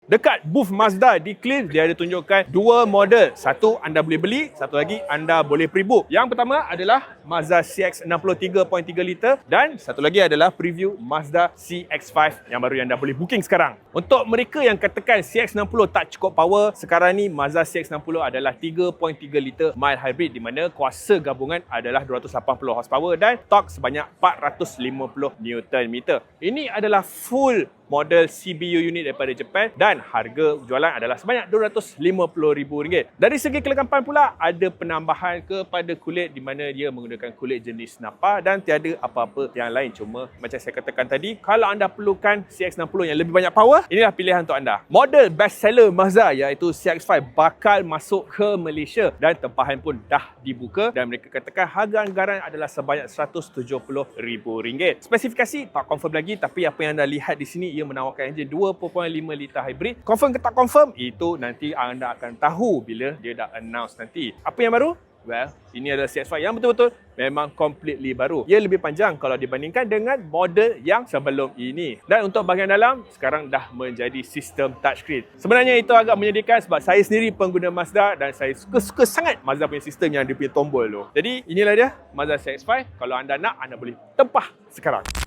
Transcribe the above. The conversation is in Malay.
Dekat booth Mazda di Clear, dia ada tunjukkan dua model. Satu anda boleh beli, satu lagi anda boleh pre-book. Yang pertama adalah Mazda CX-60 3.3 liter dan satu lagi adalah preview Mazda CX-5 yang baru yang anda boleh booking sekarang. Untuk mereka yang katakan CX-60 tak cukup power, sekarang ni Mazda CX-60 adalah 3.3 liter mild hybrid di mana kuasa gabungan adalah 280 horsepower dan torque sebanyak 450 Nm. Ini adalah full model CBU unit daripada Jepun dan harga jualan adalah sebanyak RM250,000. Dari segi kelengkapan pula, ada penambahan kepada kulit di mana dia menggunakan kulit jenis Nappa dan tiada apa-apa yang lain. Cuma macam saya katakan tadi, kalau anda perlukan CX-60 yang lebih banyak power, inilah pilihan untuk anda. Model best seller Mazda iaitu CX-5 bakal masuk ke Malaysia dan tempahan pun dah dibuka dan mereka katakan harga anggaran adalah sebanyak RM170,000. Spesifikasi tak confirm lagi, tapi apa yang anda lihat di sini ia menawarkan enjin 2.5 liter hybrid. Confirm ke tak confirm, itu nanti anda akan tahu bila dia dah announce nanti. Apa yang baru? Well, ini adalah CX-5 yang betul-betul memang completely baru. Ia lebih panjang kalau dibandingkan dengan model yang sebelum ini. Dan untuk bahagian dalam, sekarang dah menjadi sistem touchscreen. Sebenarnya itu agak menyedihkan sebab saya sendiri pengguna Mazda dan saya suka sangat Mazda punya sistem yang dia punya tombol tu. Jadi inilah dia Mazda CX-5. Kalau anda nak, anda boleh tempah sekarang.